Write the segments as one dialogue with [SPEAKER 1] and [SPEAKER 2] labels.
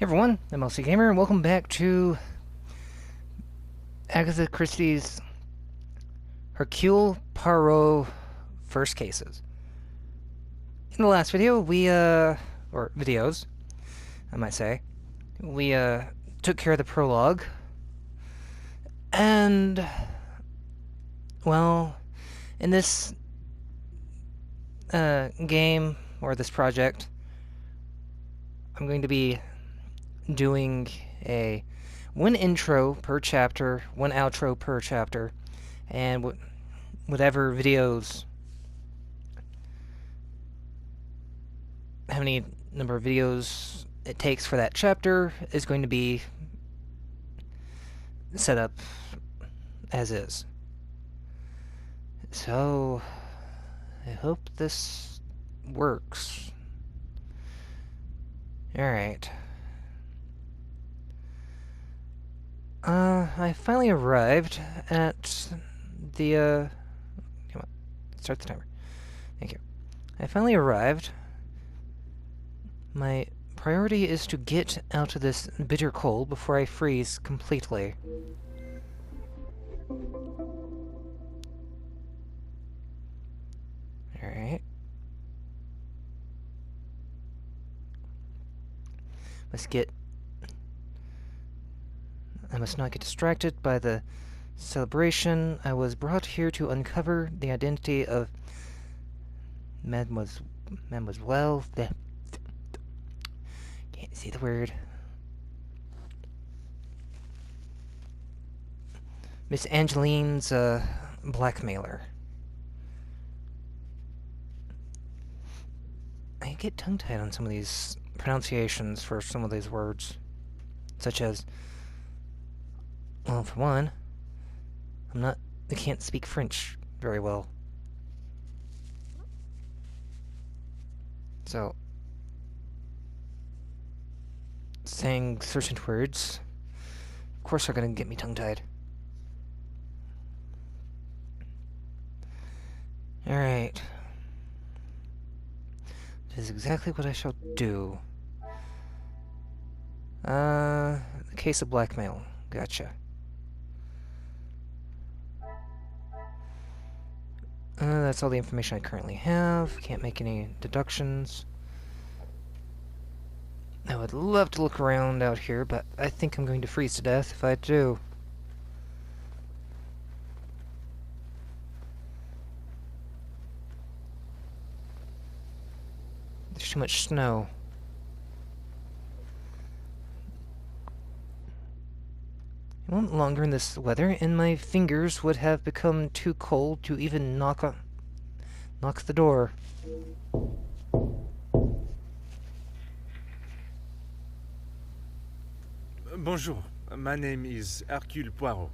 [SPEAKER 1] Everyone, I'm LC Gamer, and welcome back to Agatha Christie's Hercule Poirot First Cases. In the last video, or videos, I might say, we took care of the prologue, and, well, in this game, or this project, I'm going to be doing one intro per chapter, one outro per chapter, and whatever videos, how many number of videos it takes for that chapter is going to be set up as is. So, I hope this works. Alright. I finally arrived at the, come on, start the timer. Thank you. I finally arrived. My priority is to get out of this bitter cold before I freeze completely. Alright. I must not get distracted by the celebration. I was brought here to uncover the identity of Mademoiselle. Can't see the word. Miss Angeline's blackmailer. I get tongue-tied on some of these pronunciations for some of these words, such as, well, for one, I can't speak French very well. So, saying certain words, of course, are going to get me tongue-tied. Alright. This is exactly what I shall do. The case of blackmail. Gotcha. That's all the information I currently have. Can't make any deductions. I would love to look around out here, but I think I'm going to freeze to death if I do. There's too much snow. It won't longer in this weather, and my fingers would have become too cold to even knock the door.
[SPEAKER 2] Bonjour, my name is Hercule Poirot.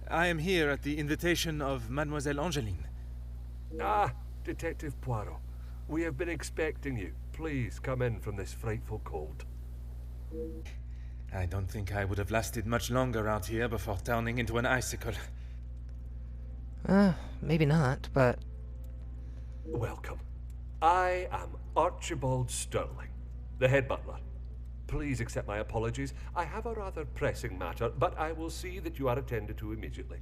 [SPEAKER 2] I am here at the invitation of Mademoiselle Angeline.
[SPEAKER 3] Ah, Detective Poirot. We have been expecting you. Please come in from this frightful cold.
[SPEAKER 2] I don't think I would have lasted much longer out here before turning into an icicle.
[SPEAKER 1] Maybe not, but...
[SPEAKER 3] Welcome. I am Archibald Sterling, the head butler. Please accept my apologies. I have a rather pressing matter, but I will see that you are attended to immediately.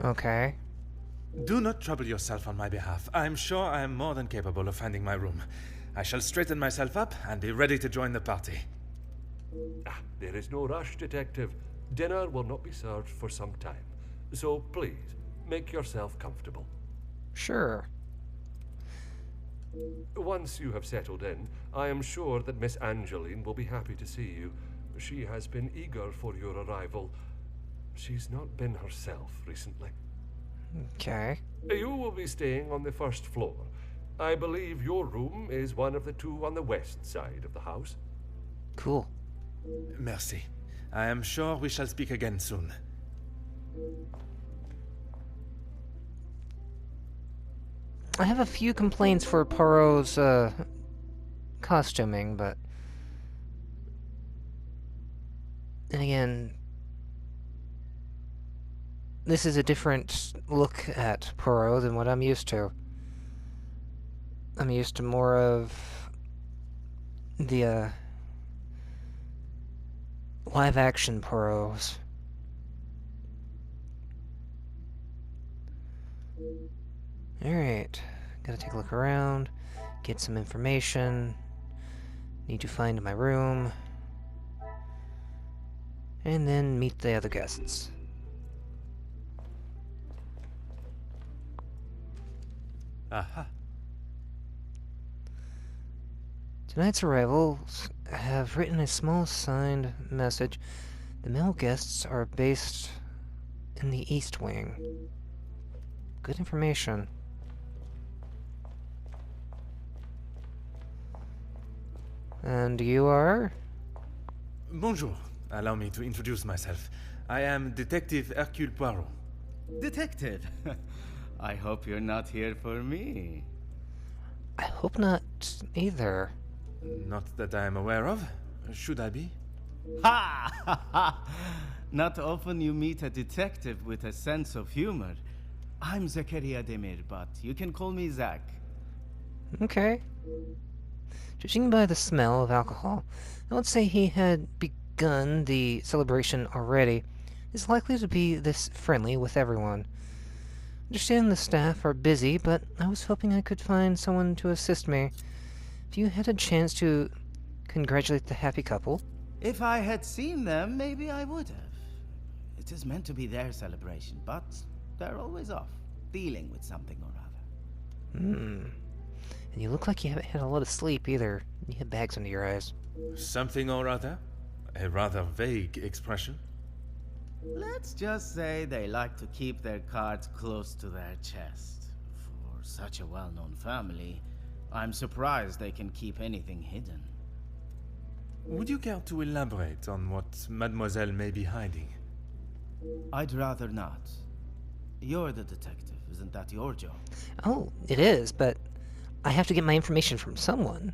[SPEAKER 1] Okay.
[SPEAKER 2] Do not trouble yourself on my behalf. I am sure I am more than capable of finding my room. I shall straighten myself up and be ready to join the party.
[SPEAKER 3] There is no rush, Detective. Dinner will not be served for some time. So please, make yourself comfortable.
[SPEAKER 1] Sure.
[SPEAKER 3] Once you have settled in, I am sure that Miss Angeline will be happy to see you. She has been eager for your arrival. She's not been herself recently.
[SPEAKER 1] Okay.
[SPEAKER 3] You will be staying on the first floor. I believe your room is one of the two on the west side of the house.
[SPEAKER 1] Cool.
[SPEAKER 2] Merci. I am sure we shall speak again soon.
[SPEAKER 1] I have a few complaints for Poirot's, costuming, but... then again... this is a different look at Poirot than what I'm used to. I'm used to more of the live action Poirots. Alright, gotta take a look around, get some information, need to find my room, and then meet the other guests.
[SPEAKER 2] Aha.
[SPEAKER 1] Tonight's arrivals have written a small signed message. The male guests are based in the East Wing. Good information. And you are?
[SPEAKER 2] Bonjour. Allow me to introduce myself. I am Detective Hercule Poirot.
[SPEAKER 4] Detective, I hope you're not here for me.
[SPEAKER 1] I hope not either.
[SPEAKER 2] Not that I am aware of. Should I be?
[SPEAKER 4] Ha! Ha ha! Not often you meet a detective with a sense of humor. I'm Zakaria Demir, but you can call me Zach.
[SPEAKER 1] Okay. Judging by the smell of alcohol, I would say he had begun the celebration already. He's likely to be this friendly with everyone. Understand the staff are busy, but I was hoping I could find someone to assist me. If you had a chance to congratulate the happy couple.
[SPEAKER 4] If I had seen them, maybe I would have. It is meant to be their celebration, but they're always off, dealing with something or other.
[SPEAKER 1] And you look like you haven't had a lot of sleep either. You have bags under your eyes.
[SPEAKER 2] Something or other? A rather vague expression.
[SPEAKER 4] Let's just say they like to keep their cards close to their chest. For such a well-known family, I'm surprised they can keep anything hidden.
[SPEAKER 2] Would you care to elaborate on what Mademoiselle may be hiding?
[SPEAKER 4] I'd rather not. You're the detective, isn't that your job?
[SPEAKER 1] Oh, it is, but I have to get my information from someone.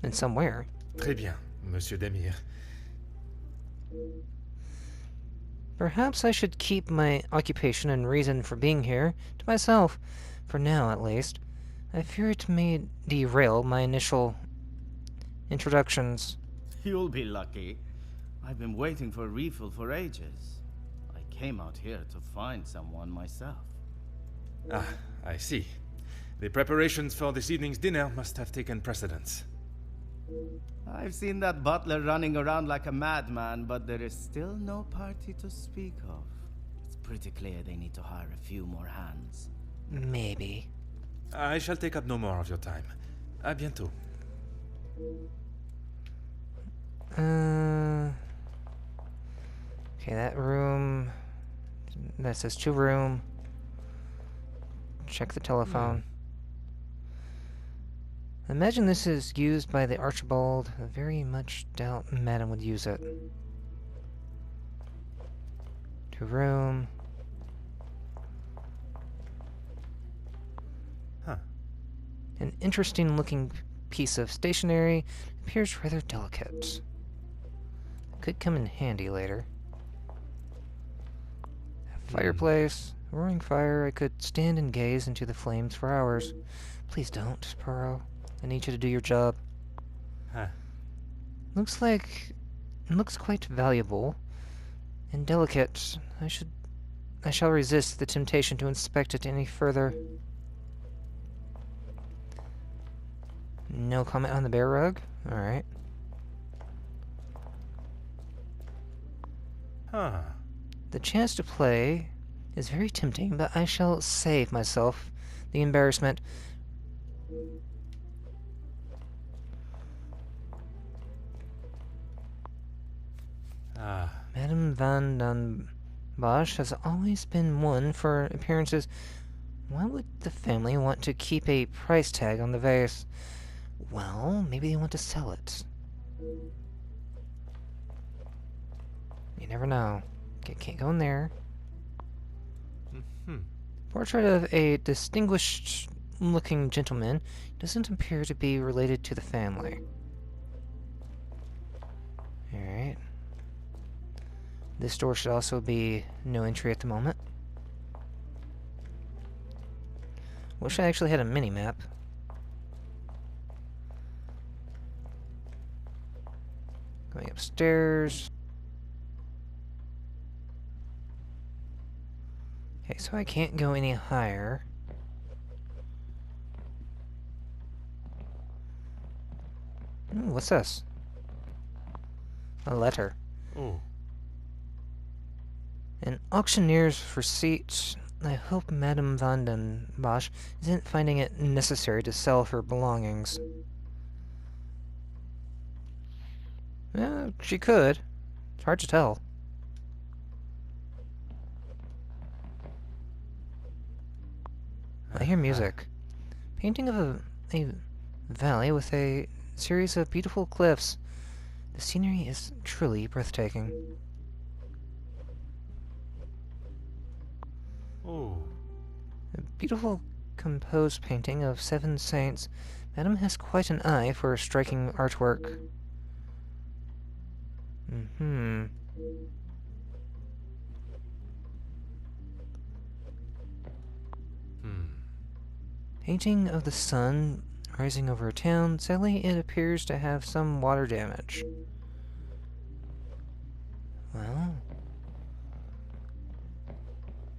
[SPEAKER 1] And somewhere.
[SPEAKER 2] Très bien, Monsieur Demir.
[SPEAKER 1] Perhaps I should keep my occupation and reason for being here to myself, for now at least. I fear it may derail my initial introductions.
[SPEAKER 4] You'll be lucky. I've been waiting for a refill for ages. I came out here to find someone myself.
[SPEAKER 2] Ah, I see. The preparations for this evening's dinner must have taken precedence.
[SPEAKER 4] I've seen that butler running around like a madman, but there is still no party to speak of. It's pretty clear they need to hire a few more hands.
[SPEAKER 1] Maybe.
[SPEAKER 2] I shall take up no more of your time. À bientôt.
[SPEAKER 1] Okay, that room. That says 2 room. Check the telephone. I imagine this is used by the Archibald. I very much doubt Madam would use it. 2 room.
[SPEAKER 2] Huh.
[SPEAKER 1] An interesting looking piece of stationery. Appears rather delicate. Could come in handy later. Fireplace. Roaring fire. I could stand and gaze into the flames for hours. Please don't, Poirot. I need you to do your job.
[SPEAKER 2] Huh.
[SPEAKER 1] Looks quite valuable and delicate. I shall resist the temptation to inspect it any further. No comment on the bear rug? Alright.
[SPEAKER 2] Huh.
[SPEAKER 1] The chance to play is very tempting, but I shall save myself the embarrassment.
[SPEAKER 2] Ah.
[SPEAKER 1] Madame Van den Bosch has always been one for appearances. Why would the family want to keep a price tag on the vase? Well, maybe they want to sell it. You never know. Can't go in there. Portrait of a distinguished-looking gentleman doesn't appear to be related to the family. Alright. This door should also be no entry at the moment. Wish I actually had a mini-map. Going upstairs. So I can't go any higher. Ooh, what's this? A letter.
[SPEAKER 3] Oh.
[SPEAKER 1] An auctioneer's receipt. I hope Madame van den Bosch isn't finding it necessary to sell her belongings. She could. It's hard to tell. I hear music. Painting of a valley with a series of beautiful cliffs. The scenery is truly breathtaking.
[SPEAKER 3] Oh.
[SPEAKER 1] A beautiful composed painting of 7 saints. Madame has quite an eye for striking artwork. Hmm. Painting of the sun rising over a town. Sadly, it appears to have some water damage. Well,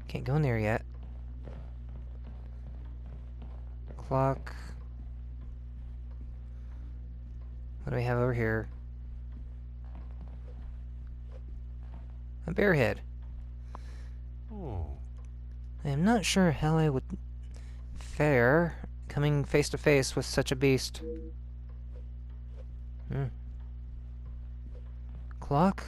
[SPEAKER 1] can't go in there yet. Clock. What do we have over here? A bear head.
[SPEAKER 3] Oh.
[SPEAKER 1] I am not sure how I would fare coming face to face with such a beast. Clock?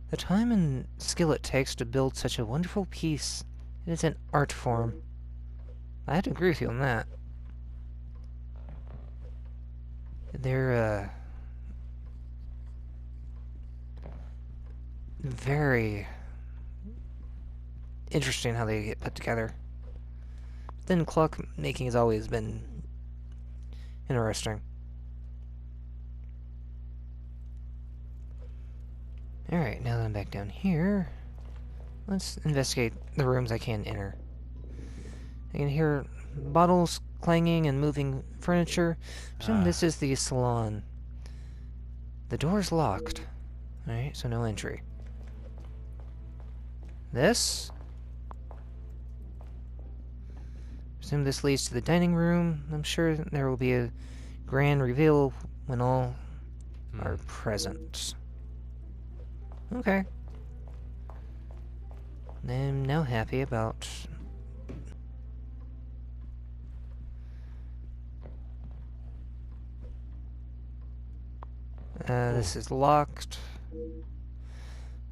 [SPEAKER 1] The time and skill it takes to build such a wonderful piece, it is an art form. I have to agree with you on that. They're, very interesting how they get put together. Then clock making has always been interesting. Alright, now that I'm back down here, let's investigate the rooms I can enter. I can hear bottles clanging and moving furniture. I presume this is the salon. The door's locked. Alright, so no entry. This? Presume this leads to the dining room. I'm sure there will be a grand reveal when all are present. Okay. I'm now happy about... this is locked.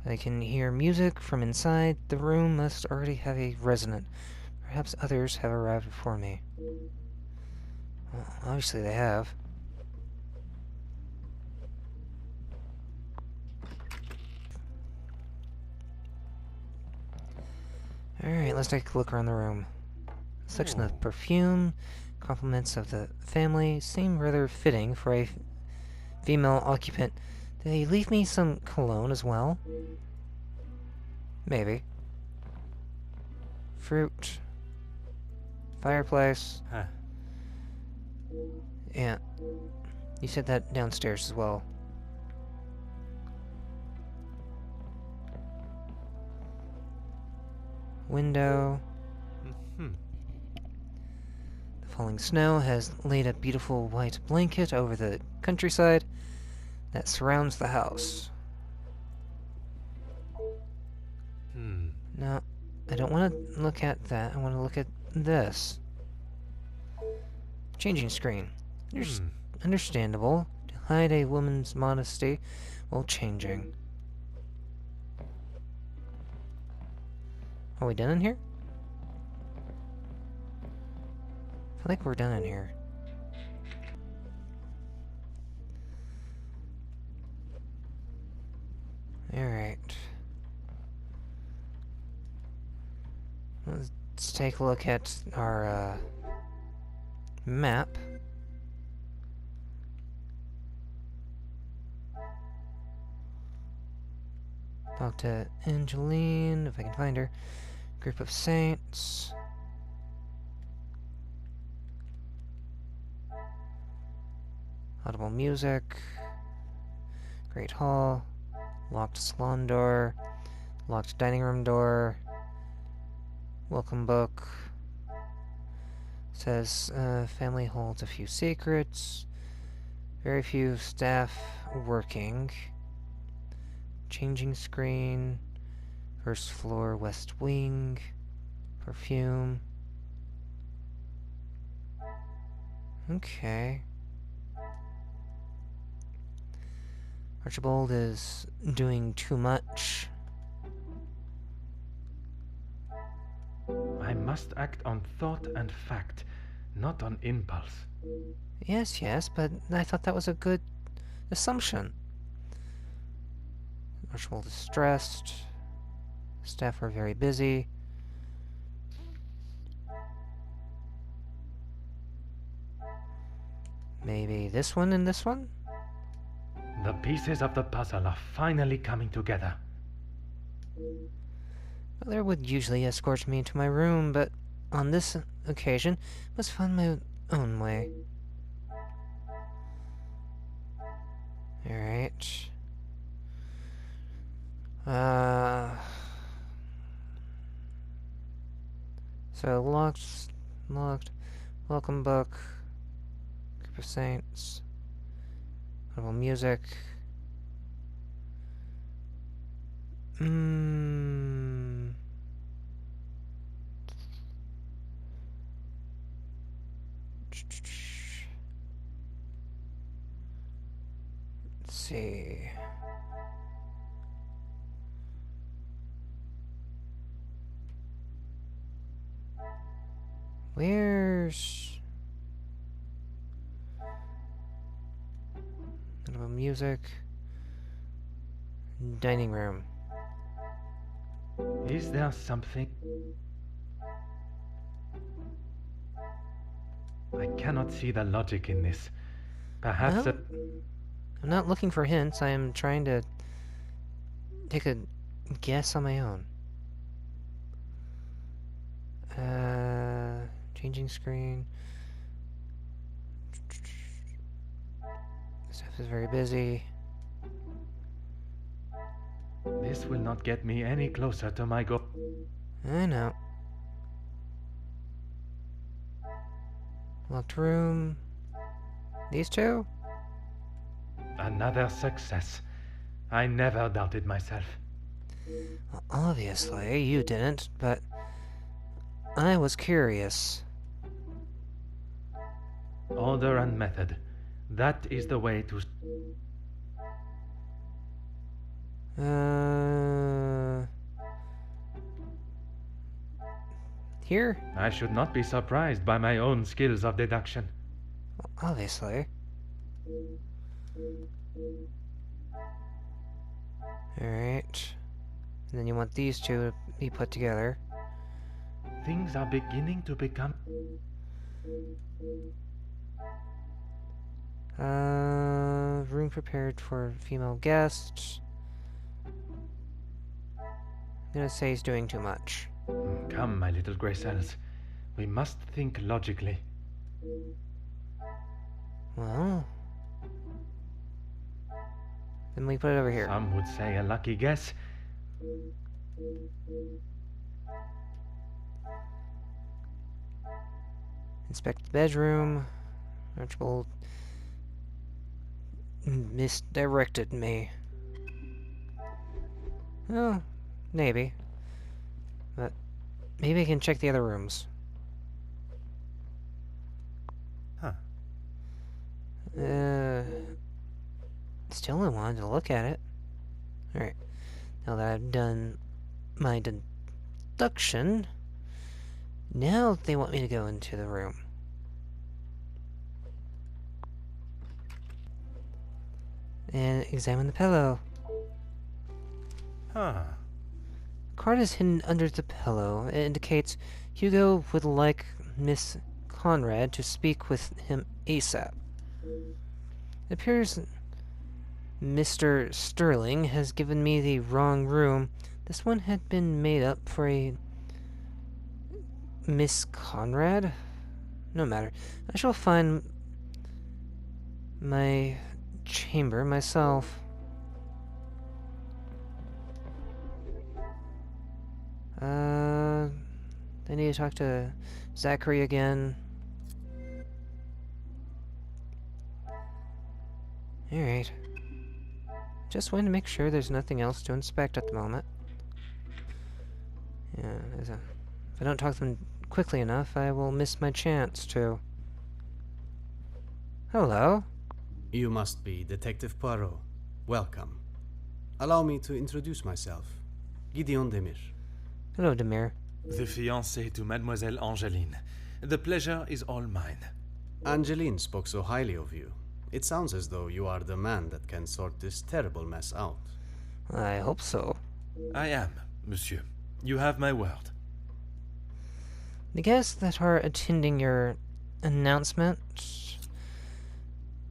[SPEAKER 1] I can hear music from inside. The room must already have a resident. Perhaps others have arrived before me. Well, obviously they have. Alright, let's take a look around the room. Section of perfume, compliments of the family seem rather fitting for a female occupant. Did they leave me some cologne as well? Maybe. Fruit. Fireplace. Yeah. You said that downstairs as well. Window. The falling snow has laid a beautiful white blanket over the countryside that surrounds the house. No, I don't want to look at that. I want to look at this. Changing screen. Understandable. To hide a woman's modesty while changing. Are we done in here? I feel like we're done in here. Alright. Let's take a look at our map. Talk to Angeline, if I can find her. Group of saints. Audible music. Great hall. Locked salon door. Locked dining room door. Welcome book. Says, family holds a few secrets. Very few staff working. Changing screen. First floor, west wing. Perfume. Okay. Archibald is doing too much.
[SPEAKER 2] I must act on thought and fact, not on impulse.
[SPEAKER 1] Yes, yes, but I thought that was a good assumption. Archibald is stressed. Staff are very busy. Maybe this one and this one?
[SPEAKER 2] The pieces of the puzzle are finally coming together.
[SPEAKER 1] Mother would usually escort me to my room, but on this occasion, must find my own way. Alright. So locked. Welcome book. Group of Saints. Audible music. Let's see. Where's Audible music? Dining room.
[SPEAKER 2] Is there something? I cannot see the logic in this. Perhaps
[SPEAKER 1] Well, I'm not looking for hints. I am trying to take a guess on my own. Changing screen. Staff is very busy.
[SPEAKER 2] this will not get me any closer to my goal.
[SPEAKER 1] I know. Locked room. These two?
[SPEAKER 2] Another success. I never doubted myself.
[SPEAKER 1] Well, obviously, you didn't, but I was curious.
[SPEAKER 2] Order and method. That is the way to...
[SPEAKER 1] Here?
[SPEAKER 2] I should not be surprised by my own skills of deduction.
[SPEAKER 1] Well, obviously. Alright. And then you want these two to be put together.
[SPEAKER 2] Things are beginning to become...
[SPEAKER 1] Room prepared for female guests. I'm gonna say he's doing too much.
[SPEAKER 2] Come, my little grey cells. We must think logically.
[SPEAKER 1] Well... then we put it over here.
[SPEAKER 2] Some would say a lucky guess.
[SPEAKER 1] Inspect the bedroom. Archibald misdirected me. Oh, maybe. But maybe I can check the other rooms.
[SPEAKER 2] Huh.
[SPEAKER 1] Still I wanted to look at it. Alright. Now that I've done my deduction, now they want me to go into the room. And examine the pillow.
[SPEAKER 2] Huh.
[SPEAKER 1] Card is hidden under the pillow. It indicates Hugo would like Miss Conrad to speak with him ASAP. It appears Mr. Sterling has given me the wrong room. This one had been made up for a Miss Conrad? No matter. I shall find my chamber myself. I need to talk to Zachary again. Alright. Just wanted to make sure there's nothing else to inspect at the moment. Yeah, if I don't talk to them quickly enough, I will miss my chance to... Hello.
[SPEAKER 5] You must be Detective Poirot. Welcome. Allow me to introduce myself. Gideon Demir.
[SPEAKER 1] Hello, Demir.
[SPEAKER 2] The fiancé to Mademoiselle Angeline. The pleasure is all mine.
[SPEAKER 5] Angeline spoke so highly of you. It sounds as though you are the man that can sort this terrible mess out.
[SPEAKER 1] I hope so.
[SPEAKER 2] I am, monsieur. You have my word.
[SPEAKER 1] The guests that are attending your announcement...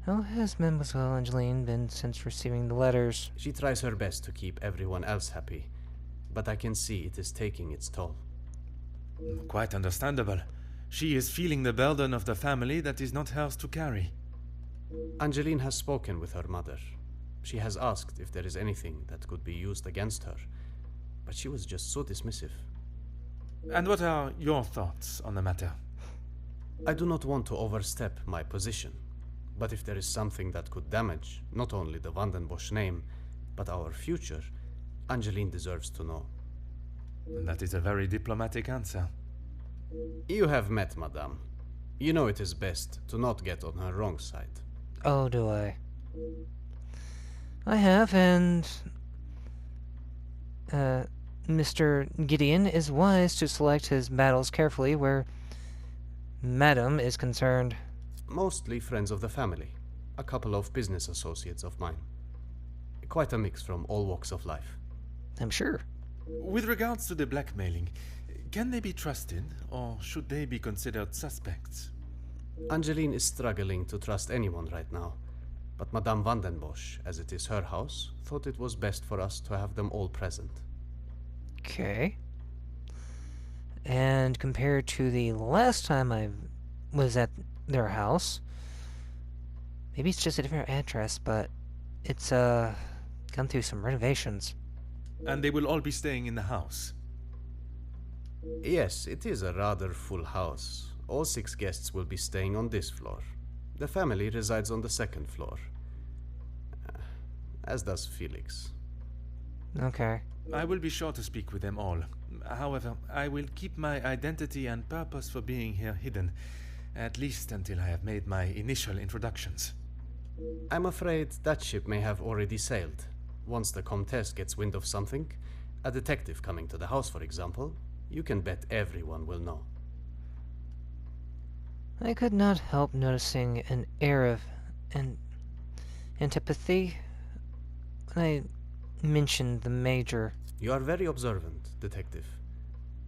[SPEAKER 1] How has Mademoiselle Angeline been since receiving the letters?
[SPEAKER 5] She tries her best to keep everyone else happy, but I can see it is taking its toll.
[SPEAKER 2] Quite understandable. She is feeling the burden of the family that is not hers to carry.
[SPEAKER 5] Angeline has spoken with her mother. She has asked if there is anything that could be used against her, but she was just so dismissive.
[SPEAKER 2] And what are your thoughts on the matter?
[SPEAKER 5] I do not want to overstep my position, but if there is something that could damage not only the Vandenbosch name, but our future, Angeline deserves to know.
[SPEAKER 2] That is a very diplomatic answer.
[SPEAKER 5] You have met Madame. You know it is best to not get on her wrong side.
[SPEAKER 1] Oh, do I? I have, and... Mr. Gideon is wise to select his battles carefully where Madame is concerned.
[SPEAKER 5] Mostly friends of the family. A couple of business associates of mine. Quite a mix from all walks of life.
[SPEAKER 1] I'm sure.
[SPEAKER 2] With regards to the blackmailing, can they be trusted, or should they be considered suspects?
[SPEAKER 5] Angeline is struggling to trust anyone right now, but Madame Vandenbosch, as it is her house, thought it was best for us to have them all present.
[SPEAKER 1] Okay. And compared to the last time I was at their house, maybe it's just a different address, but it's gone through some renovations.
[SPEAKER 2] And they will all be staying in the house.
[SPEAKER 5] Yes, it is a rather full house. All 6 guests will be staying on this floor. The family resides on the 2nd floor. As does Felix.
[SPEAKER 1] Okay.
[SPEAKER 2] I will be sure to speak with them all. However, I will keep my identity and purpose for being here hidden, at least until I have made my initial introductions.
[SPEAKER 5] I'm afraid that ship may have already sailed. Once the Comtesse gets wind of something, a detective coming to the house, for example, you can bet everyone will know.
[SPEAKER 1] I could not help noticing an air of antipathy when I mentioned the Major.
[SPEAKER 5] You are very observant, detective.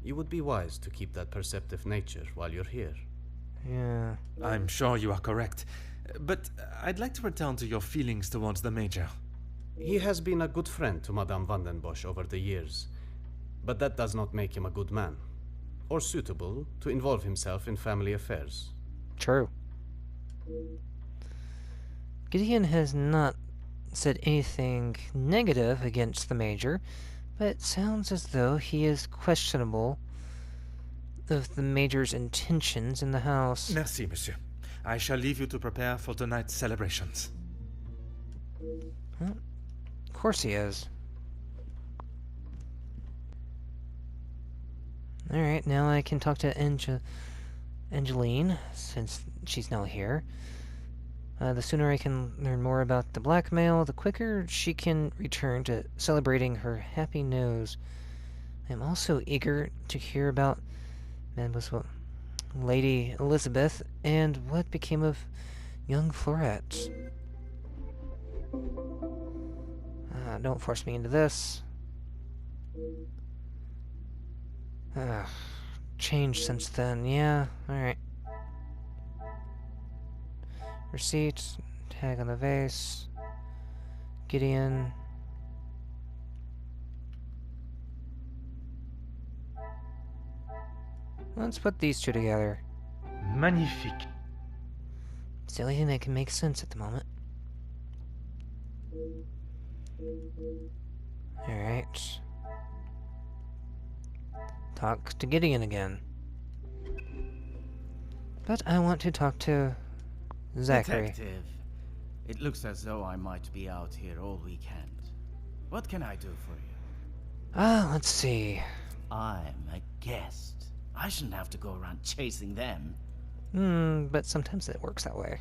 [SPEAKER 5] You would be wise to keep that perceptive nature while you're here.
[SPEAKER 1] Yeah.
[SPEAKER 2] I'm sure you are correct. But I'd like to return to your feelings towards the Major.
[SPEAKER 5] He has been a good friend to Madame Vandenbosch over the years, but that does not make him a good man, or suitable to involve himself in family affairs.
[SPEAKER 1] True. Gideon has not said anything negative against the Major, but it sounds as though he is questionable of the Major's intentions in the house.
[SPEAKER 2] Merci, monsieur. I shall leave you to prepare for tonight's celebrations.
[SPEAKER 1] Well, of course he is. Alright, now I can talk to Angeline, since she's now here. The sooner I can learn more about the blackmail, the quicker she can return to celebrating her happy news. I am also eager to hear about Mademoiselle Lady Elizabeth and what became of young Florette. Don't force me into this. Changed since then, yeah, alright. Receipt, tag on the vase, Gideon. Let's put these two together.
[SPEAKER 2] Magnifique.
[SPEAKER 1] It's the only thing that can make sense at the moment. Alright. Talk to Gideon again. But I want to talk to Zachary.
[SPEAKER 4] Detective, it looks as though I might be out here all weekend. What can I do for you?
[SPEAKER 1] Let's see.
[SPEAKER 4] I'm a guest. I shouldn't have to go around chasing them.
[SPEAKER 1] But sometimes it works that way.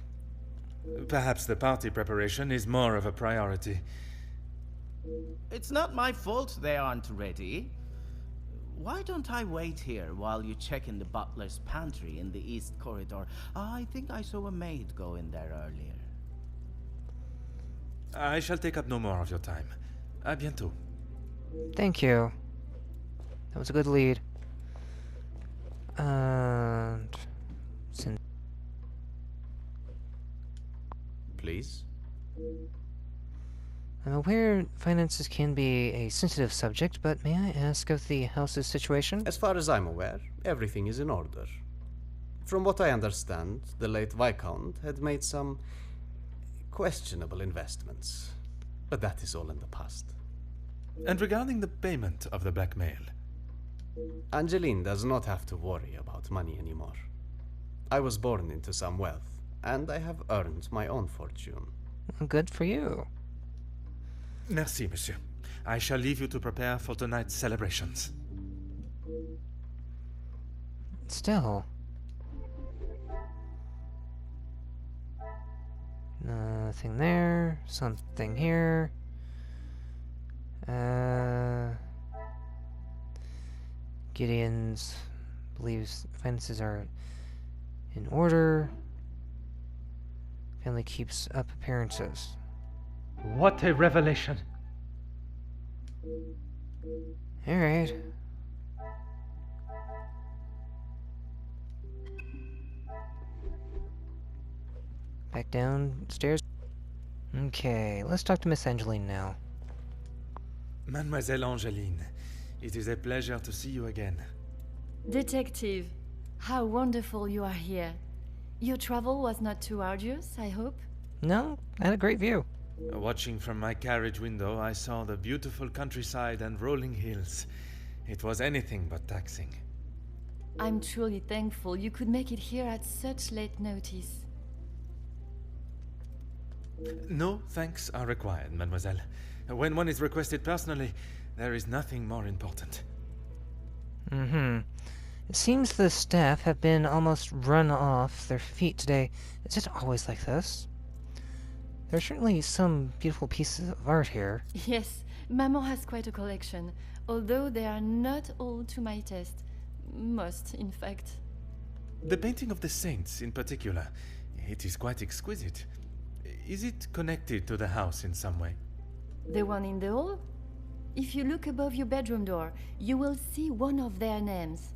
[SPEAKER 2] Perhaps the party preparation is more of a priority.
[SPEAKER 4] It's not my fault they aren't ready. Why don't I wait here while you check in the butler's pantry in the east corridor? I think I saw a maid go in there earlier.
[SPEAKER 2] I shall take up no more of your time. À bientôt.
[SPEAKER 1] Thank you. That was a good lead. And... since
[SPEAKER 5] Please?
[SPEAKER 1] I'm aware finances can be a sensitive subject, but may I ask of the house's situation?
[SPEAKER 5] As far as I'm aware, everything is in order. From what I understand, the late Viscount had made some questionable investments. But that is all in the past.
[SPEAKER 2] And regarding the payment of the blackmail,
[SPEAKER 5] Angeline does not have to worry about money anymore. I was born into some wealth, and I have earned my own fortune.
[SPEAKER 1] Good for you.
[SPEAKER 2] merci, monsieur. I shall leave you to prepare for tonight's celebrations.
[SPEAKER 1] Still. Nothing there. Something here. Gideon's believes finances are in order. Family keeps up appearances.
[SPEAKER 2] What a revelation!
[SPEAKER 1] Alright. Back downstairs. Okay, let's talk to Miss Angeline now.
[SPEAKER 2] Mademoiselle Angeline, it is a pleasure to see you again.
[SPEAKER 6] Detective, how wonderful you are here. Your travel was not too arduous, I hope?
[SPEAKER 1] No, I had a great view.
[SPEAKER 2] Watching from my carriage window, I saw the beautiful countryside and rolling hills. It was anything but taxing.
[SPEAKER 6] I'm truly thankful you could make it here at such late notice.
[SPEAKER 2] No thanks are required, mademoiselle. When one is requested personally, there is nothing more important.
[SPEAKER 1] It seems the staff have been almost run off their feet today. Is it always like this? There are certainly some beautiful pieces of art here.
[SPEAKER 6] Yes, Maman has quite a collection, although they are not all to my taste. Most, in fact.
[SPEAKER 2] The painting of the saints, in particular, it is quite exquisite. Is it connected to the house in some way?
[SPEAKER 6] The one in the hall? If you look above your bedroom door, you will see one of their names.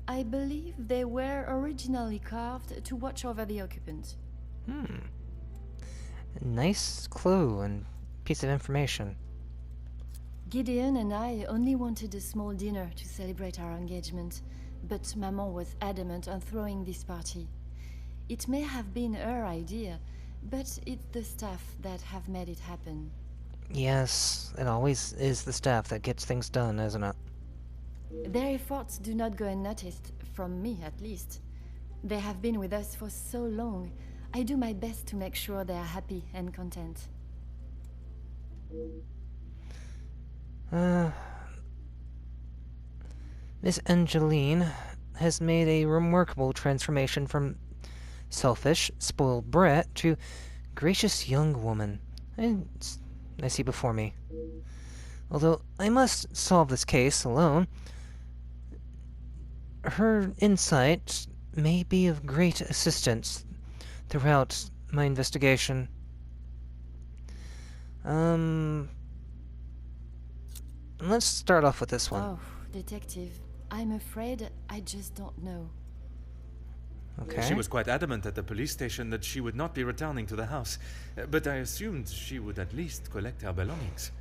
[SPEAKER 6] I believe they were originally carved to watch over the occupants.
[SPEAKER 1] Nice clue and piece of information.
[SPEAKER 6] Gideon and I only wanted a small dinner to celebrate our engagement, but Maman was adamant on throwing this party. It may have been her idea, but it's the staff that have made it happen.
[SPEAKER 1] Yes, it always is the staff that gets things done, isn't it?
[SPEAKER 6] Their efforts do not go unnoticed, from me at least. They have been with us for so long. I do my best to make sure they are happy and content.
[SPEAKER 1] Miss Angeline has made a remarkable transformation from selfish, spoiled brat to gracious young woman. I see before me. Although I must solve this case alone, her insight may be of great assistance throughout my investigation. Let's start off with this one.
[SPEAKER 6] Oh, detective, I'm afraid I just don't know.
[SPEAKER 1] Okay.
[SPEAKER 2] She was quite adamant at the police station that she would not be returning to the house, but I assumed she would at least collect her belongings.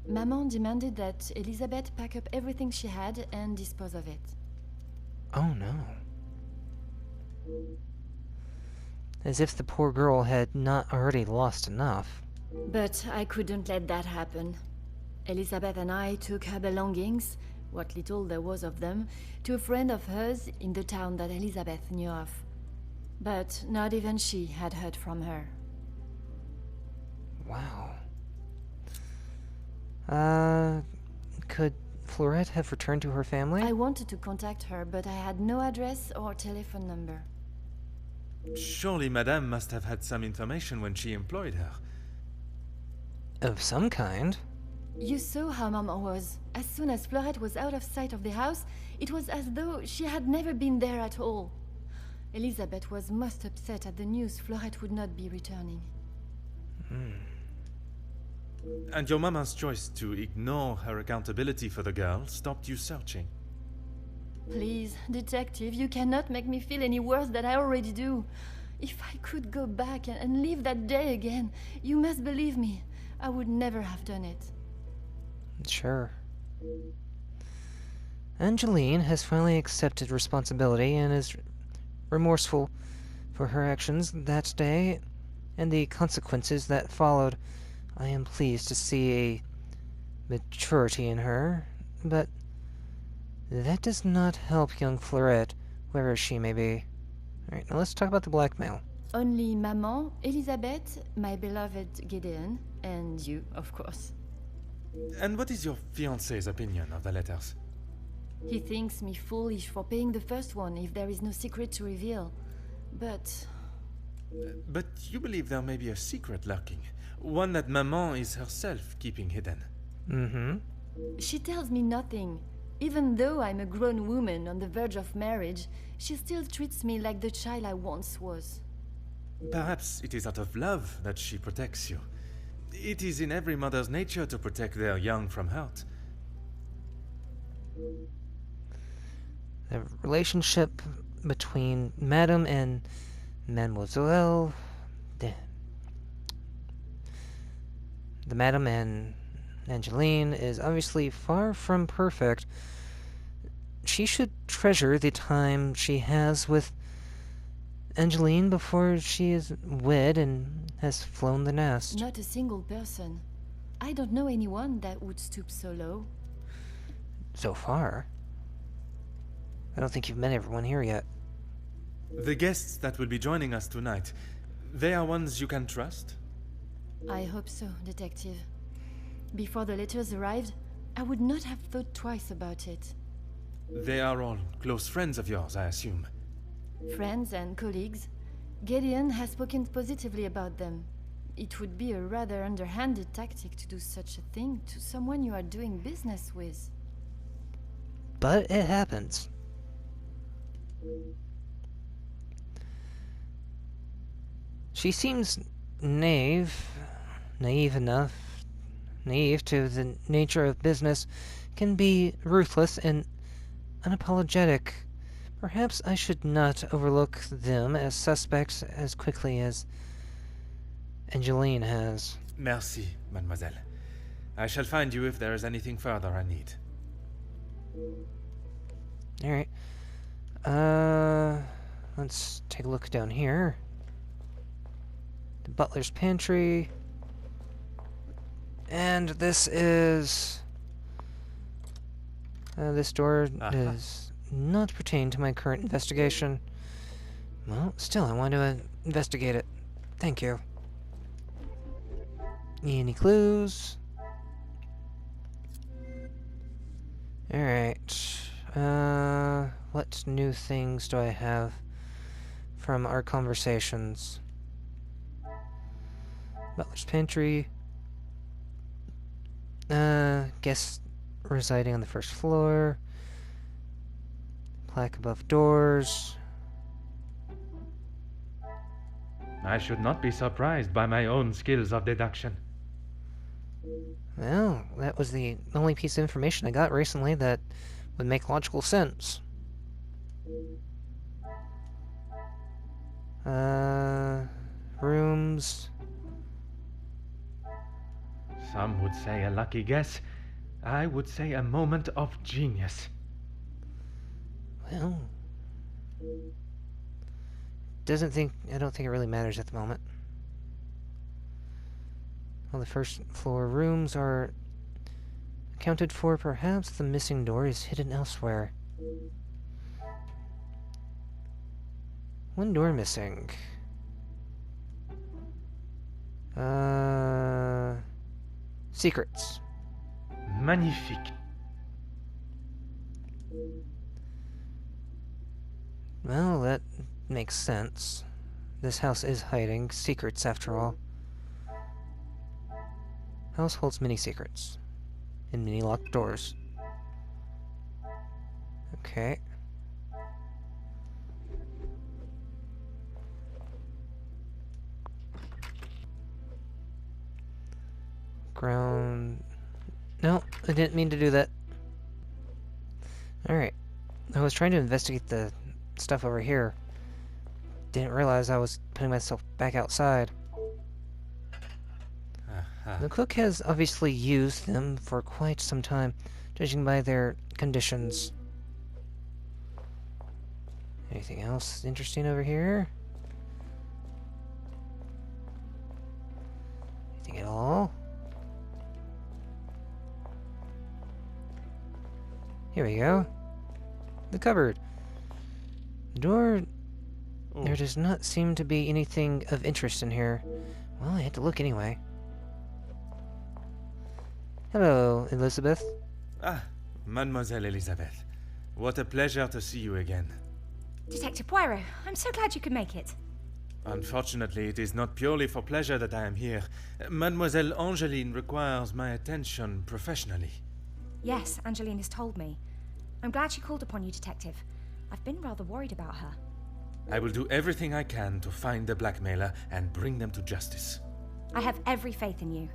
[SPEAKER 6] Maman demanded that Elizabeth pack up everything she had and dispose of it.
[SPEAKER 1] Oh no. As if the poor girl had not already lost enough.
[SPEAKER 6] But I couldn't let that happen. Elizabeth and I took her belongings, what little there was of them, to a friend of hers in the town that Elizabeth knew of. But not even she had heard from her.
[SPEAKER 1] Wow. Could Fleurette have returned to her family?
[SPEAKER 6] I wanted to contact her, but I had no address or telephone number.
[SPEAKER 2] Surely Madame must have had some information when she employed her.
[SPEAKER 1] Of some kind.
[SPEAKER 6] You saw how Mama was. As soon as Fleurette was out of sight of the house, it was as though she had never been there at all. Elizabeth was most upset at the news Fleurette would not be returning.
[SPEAKER 2] And your Mama's choice to ignore her accountability for the girl stopped you searching.
[SPEAKER 6] Please, detective, you cannot make me feel any worse than I already do. If I could go back and live that day again, you must believe me, I would never have done it.
[SPEAKER 1] Sure. Angeline has finally accepted responsibility and is remorseful for her actions that day and the consequences that followed. I am pleased to see a maturity in her, but that does not help young Fleurette, wherever she may be. Alright, now let's talk about the blackmail.
[SPEAKER 6] Only Maman, Elizabeth, my beloved Gideon, and you, of course.
[SPEAKER 2] And what is your fiancé's opinion of the letters?
[SPEAKER 6] He thinks me foolish for paying the first one if there is no secret to reveal. But
[SPEAKER 2] But you believe there may be a secret lurking, one that Maman is herself keeping hidden.
[SPEAKER 1] Mm-hmm.
[SPEAKER 6] she tells me nothing. Even though I'm a grown woman on the verge of marriage, she still treats me like the child I once was.
[SPEAKER 2] Perhaps it is out of love that she protects you. It is in every mother's nature to protect their young from hurt.
[SPEAKER 1] The relationship between Madame and Mademoiselle... The Madame and Angeline is obviously far from perfect. She should treasure the time she has with Angeline before she is wed and has flown the nest.
[SPEAKER 6] Not a single person. I don't know anyone that would stoop so low.
[SPEAKER 1] So far. I don't think you've met everyone here yet.
[SPEAKER 2] The guests that will be joining us tonight, they are ones you can trust?
[SPEAKER 6] I hope so, Detective. Before the letters arrived, I would not have thought twice about it.
[SPEAKER 2] They are all close friends of yours, I assume.
[SPEAKER 6] Friends and colleagues. Gideon has spoken positively about them. It would be a rather underhanded tactic to do such a thing to someone you are doing business with.
[SPEAKER 1] But it happens. She seems naive to the nature of business, can be ruthless and unapologetic. Perhaps I should not overlook them as suspects as quickly as Angeline has.
[SPEAKER 2] Merci, mademoiselle. I shall find you if there is anything further I need.
[SPEAKER 1] Alright. Let's take a look down here. The butler's pantry. And this is... this door does not pertain to my current investigation. Well, still, I want to investigate it. Thank you. Any clues? Alright. What new things do I have from our conversations? Butler's pantry. Guests residing on the first floor. Plaque above doors.
[SPEAKER 2] I should not be surprised by my own skills of deduction.
[SPEAKER 1] Well, that was the only piece of information I got recently that would make logical sense. Rooms.
[SPEAKER 2] Some would say a lucky guess. I would say a moment of genius.
[SPEAKER 1] Well, I don't think it really matters at the moment. Well, the first floor rooms are accounted for. Perhaps the missing door is hidden elsewhere. One door missing. Secrets.
[SPEAKER 2] Magnifique.
[SPEAKER 1] Well, that makes sense. This house is hiding secrets after all. House holds many secrets. And many locked doors. Okay. Ground... No, I didn't mean to do that. Alright. I was trying to investigate the stuff over here. Didn't realize I was putting myself back outside. The cook has obviously used them for quite some time, judging by their conditions. Anything else interesting over here? Anything at all? Here we go. The cupboard. The door...
[SPEAKER 2] Oh.
[SPEAKER 1] There does not seem to be anything of interest in here. Well, I had to look anyway. Hello, Elizabeth.
[SPEAKER 2] Ah, Mademoiselle Elizabeth. What a pleasure to see you again.
[SPEAKER 7] Detective Poirot, I'm so glad you could make it.
[SPEAKER 2] Unfortunately, it is not purely for pleasure that I am here. Mademoiselle Angeline requires my attention professionally.
[SPEAKER 7] Yes, Angeline has told me. I'm glad she called upon you, Detective. I've been rather worried about her.
[SPEAKER 2] I will do everything I can to find the blackmailer and bring them to justice.
[SPEAKER 7] I have every faith in you.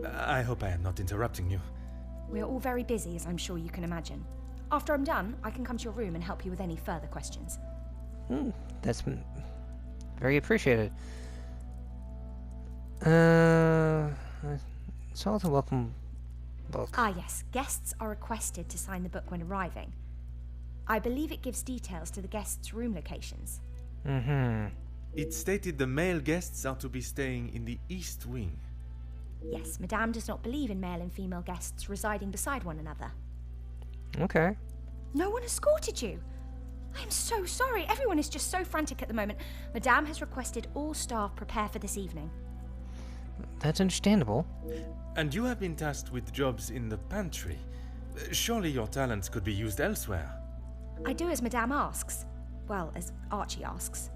[SPEAKER 2] I hope I am not interrupting you.
[SPEAKER 7] We're all very busy, as I'm sure you can imagine. After I'm done, I can come to your room and help you with any further questions.
[SPEAKER 1] That's very appreciated. I saw the welcome book.
[SPEAKER 7] Ah, yes. Guests are requested to sign the book when arriving. I believe it gives details to the guests' room locations.
[SPEAKER 2] It stated the male guests are to be staying in the East Wing.
[SPEAKER 7] Yes, Madame does not believe in male and female guests residing beside one another.
[SPEAKER 1] Okay.
[SPEAKER 7] No one escorted you. I am so sorry. Everyone is just so frantic at the moment. Madame has requested all staff prepare for this evening.
[SPEAKER 1] That's understandable.
[SPEAKER 2] And you have been tasked with jobs in the pantry. Surely your talents could be used elsewhere.
[SPEAKER 7] I do as Madame asks. Well, as Archie asks.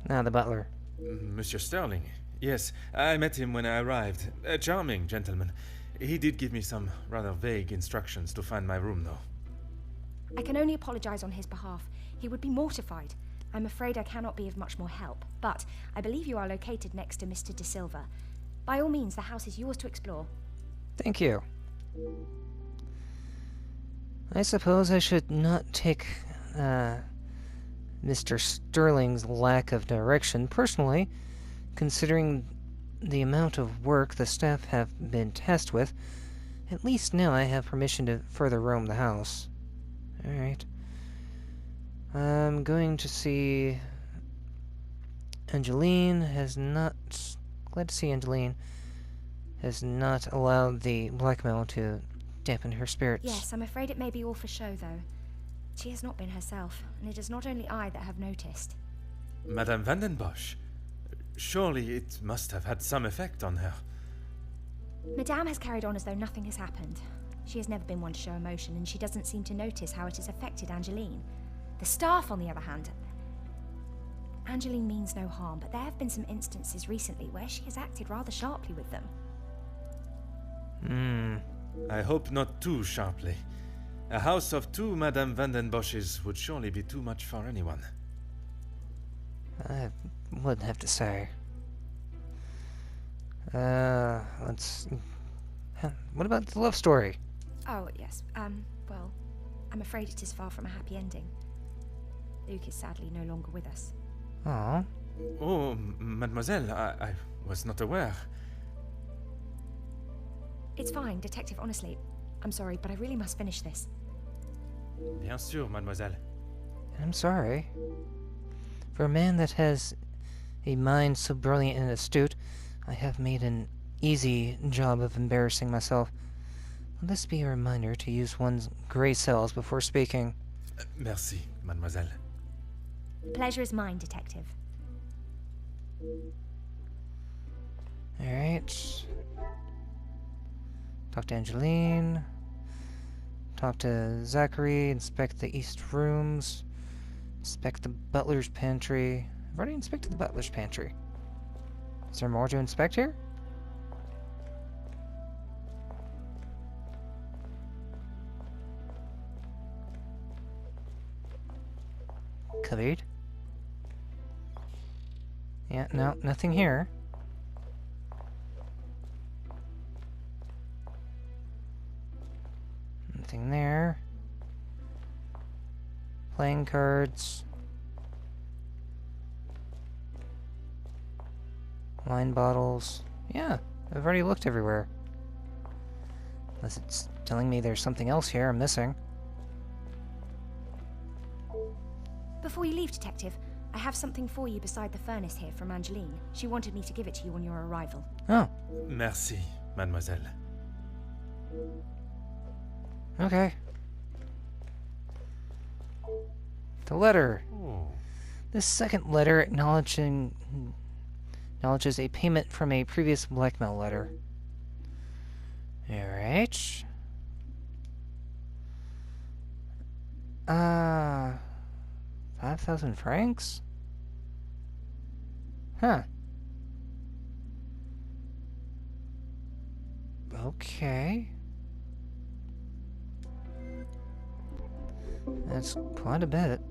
[SPEAKER 1] Now the butler.
[SPEAKER 2] Monsieur Sterling. Yes, I met him when I arrived. A charming gentleman. He did give me some rather vague instructions to find my room, though.
[SPEAKER 7] I can only apologize on his behalf. He would be mortified. I'm afraid I cannot be of much more help, but I believe you are located next to Mr. De Silva. By all means, the house is yours to explore.
[SPEAKER 1] Thank you. I suppose I should not take Mr. Sterling's lack of direction personally, considering the amount of work the staff have been tasked with. At least now I have permission to further roam the house. Alright. I'm going to see... Angeline has not... Glad to see Angeline has not allowed the blackmail to dampen her spirits.
[SPEAKER 7] Yes, I'm afraid it may be all for show, though. She has not been herself, and it is not only I that have noticed.
[SPEAKER 2] Madame Vandenbosch. Surely it must have had some effect on her.
[SPEAKER 7] Madame has carried on as though nothing has happened. She has never been one to show emotion, and she doesn't seem to notice how it has affected Angeline. The staff, on the other hand... Angeline means no harm, but there have been some instances recently where she has acted rather sharply with them.
[SPEAKER 2] I hope not too sharply. A house of two Madame Vandenbosches would surely be too much for anyone.
[SPEAKER 1] I wouldn't have to say. Let's... What about the love story?
[SPEAKER 7] Oh, yes. Well, I'm afraid it is far from a happy ending. Luke is sadly no longer with us.
[SPEAKER 1] Aww.
[SPEAKER 2] Oh, mademoiselle, I was not aware.
[SPEAKER 7] It's fine, Detective, honestly. I'm sorry, but I really must finish this.
[SPEAKER 2] Bien sûr, mademoiselle.
[SPEAKER 1] I'm sorry. For a man that has a mind so brilliant and astute, I have made an easy job of embarrassing myself. Let this be a reminder to use one's gray cells before speaking.
[SPEAKER 2] Merci, mademoiselle.
[SPEAKER 7] Pleasure is mine, Detective.
[SPEAKER 1] Alright. Talk to Angeline. Talk to Zachary. Inspect the east rooms. Inspect the butler's pantry. I've already inspected the butler's pantry. Is there more to inspect here? Cupboard. Yeah, no, nothing here. Nothing there. Playing cards. Wine bottles. Yeah, I've already looked everywhere. Unless it's telling me there's something else here I'm missing.
[SPEAKER 7] Before you leave, Detective, I have something for you beside the furnace here from Angeline. She wanted me to give it to you on your arrival.
[SPEAKER 1] Oh,
[SPEAKER 2] Merci, mademoiselle.
[SPEAKER 1] okay. The letter.
[SPEAKER 2] Oh.
[SPEAKER 1] This second letter acknowledges a payment from a previous blackmail letter. Alright. 5,000 francs? Huh. Okay. That's quite a bit.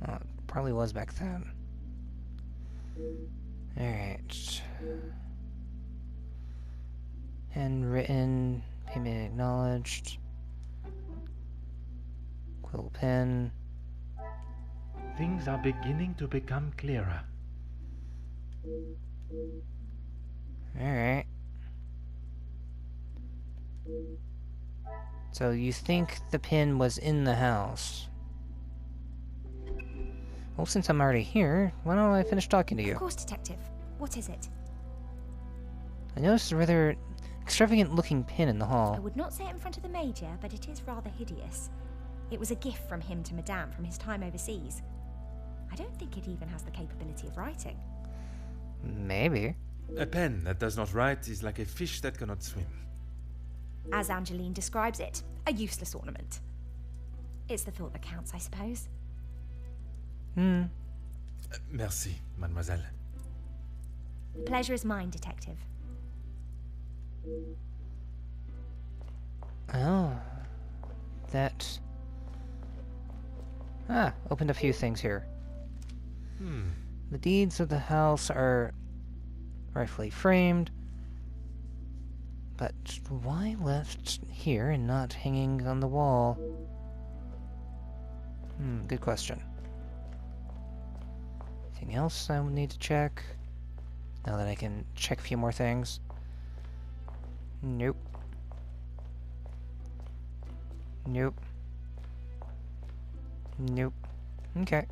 [SPEAKER 1] Well, it probably was back then. Alright. Handwritten, payment acknowledged. Quill pen.
[SPEAKER 2] Things are beginning to become clearer.
[SPEAKER 1] Alright. So you think the pin was in the house? Well, since I'm already here, why don't I finish talking to you?
[SPEAKER 7] Of course, Detective. What is it?
[SPEAKER 1] I noticed a rather extravagant-looking pin in the
[SPEAKER 7] I
[SPEAKER 1] hall.
[SPEAKER 7] would not say it in front of the Major, but it is rather hideous. It was a gift from him to Madame from his time overseas. I don't think it even has the capability of writing.
[SPEAKER 1] Maybe.
[SPEAKER 2] A pen that does not write is like a fish that cannot swim.
[SPEAKER 7] As Angeline describes it, a useless ornament. It's the thought that counts, I suppose.
[SPEAKER 2] Merci, mademoiselle.
[SPEAKER 7] The pleasure is mine, Detective.
[SPEAKER 1] Oh. That... opened a few things here. The deeds of the house are rightfully framed, but why left here and not hanging on the wall? Good question. Anything else I would need to check? Now that I can check a few more things. Nope. Nope. Nope. Okay.